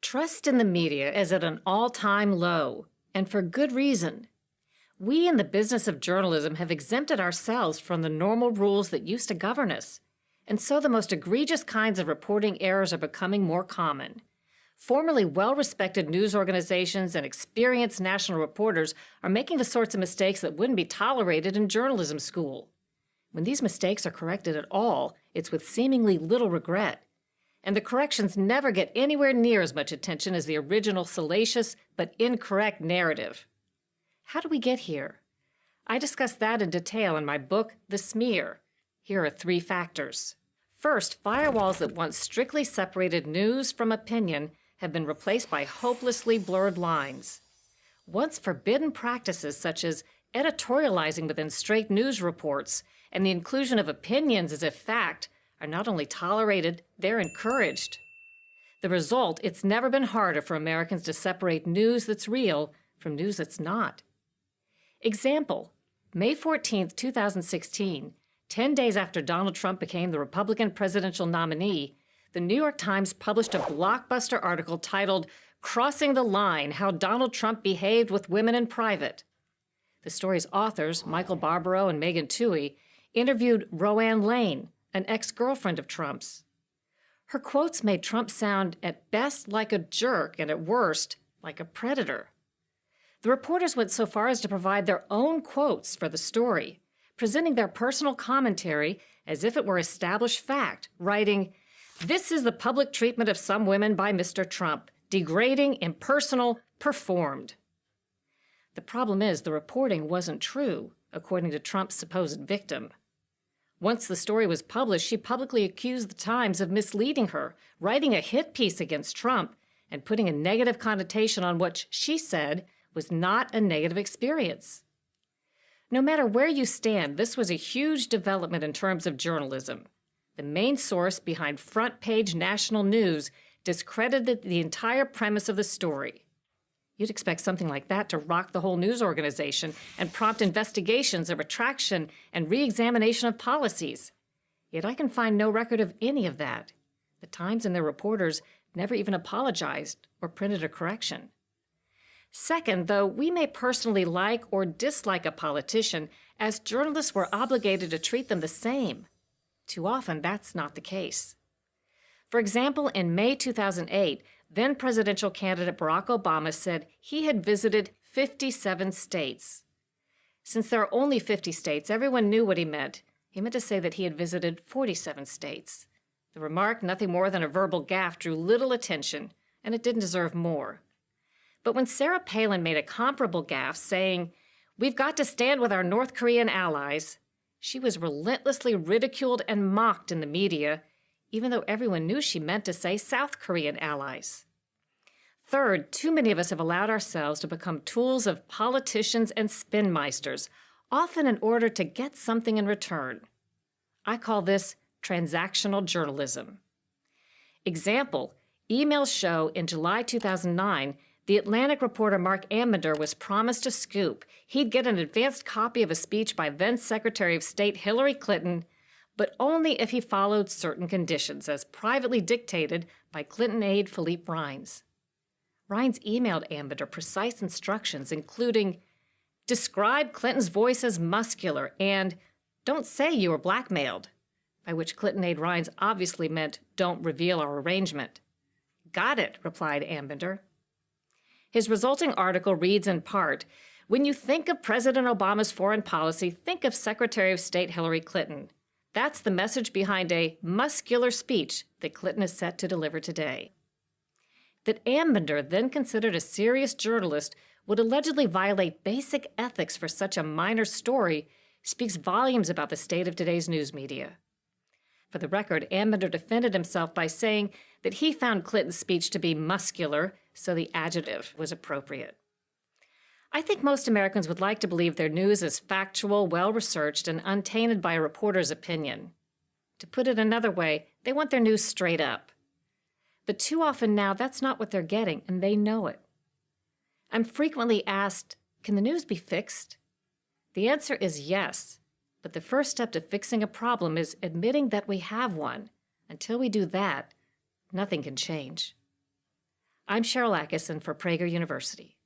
Trust in the media is at an all-time low, and for good reason. We in the business of journalism have exempted ourselves from the normal rules that used to govern us, and so the most egregious kinds of reporting errors are becoming more common. Formerly well-respected news organizations and experienced national reporters are making the sorts of mistakes that wouldn't be tolerated in journalism school. When these mistakes are corrected at all, it's with seemingly little regret. And the corrections never get anywhere near as much attention as the original salacious but incorrect narrative. How do we get here? I discuss that in detail in my book, The Smear. Here are 3 factors. First, firewalls that once strictly separated news from opinion have been replaced by hopelessly blurred lines. Once forbidden practices such as editorializing within straight news reports and the inclusion of opinions as if fact are not only tolerated, they're encouraged. The result, it's never been harder for Americans to separate news that's real from news that's not. Example, May 14, 2016, 10 days after Donald Trump became the Republican presidential nominee, the New York Times published a blockbuster article titled, "Crossing the Line: How Donald Trump Behaved with Women in Private." The story's authors, Michael Barbaro and Megan Twohey, interviewed Roanne Lane, an ex-girlfriend of Trump's. Her quotes made Trump sound at best like a jerk and at worst like a predator. The reporters went so far as to provide their own quotes for the story, presenting their personal commentary as if it were established fact, writing, "This is the public treatment of some women by Mr. Trump, degrading, impersonal, performed." The problem is the reporting wasn't true, according to Trump's supposed victim. Once the story was published, she publicly accused the Times of misleading her, writing a hit piece against Trump, and putting a negative connotation on what she said was not a negative experience. No matter where you stand, this was a huge development in terms of journalism. The main source behind front-page national news discredited the entire premise of the story. You'd expect something like that to rock the whole news organization and prompt investigations, a retraction, and re-examination of policies. Yet I can find no record of any of that. The Times and their reporters never even apologized or printed a correction. Second, though we may personally like or dislike a politician, as journalists we're obligated to treat them the same. Too often, that's not the case. For example, in May 2008, then-presidential candidate Barack Obama said he had visited 57 states. Since there are only 50 states, everyone knew what he meant. He meant to say that he had visited 47 states. The remark, nothing more than a verbal gaffe, drew little attention, and it didn't deserve more. But when Sarah Palin made a comparable gaffe, saying, "We've got to stand with our North Korean allies," she was relentlessly ridiculed and mocked in the media, even though everyone knew she meant to say South Korean allies. Third, too many of us have allowed ourselves to become tools of politicians and spinmeisters, often in order to get something in return. I call this transactional journalism. Example, emails show in July 2009, the Atlantic reporter Mark Ambinder was promised a scoop. He'd get an advanced copy of a speech by then Secretary of State Hillary Clinton, but only if he followed certain conditions, as privately dictated by Clinton aide Philippe Rines. Rines emailed Ambinder precise instructions, including, "Describe Clinton's voice as muscular," and "Don't say you were blackmailed," by which Clinton aide Rines obviously meant, "Don't reveal our arrangement." "Got it," replied Ambinder. His resulting article reads in part, "When you think of President Obama's foreign policy, think of Secretary of State Hillary Clinton. That's the message behind a muscular speech that Clinton is set to deliver today." That Ambinder, then considered a serious journalist, would allegedly violate basic ethics for such a minor story speaks volumes about the state of today's news media. For the record, Ambinder defended himself by saying that he found Clinton's speech to be muscular, so the adjective was appropriate. I think most Americans would like to believe their news is factual, well-researched, and untainted by a reporter's opinion. To put it another way, they want their news straight up. But too often now, that's not what they're getting, and they know it. I'm frequently asked, can the news be fixed? The answer is yes, but the first step to fixing a problem is admitting that we have one. Until we do that, nothing can change. I'm Cheryl Atkinson for Prager University.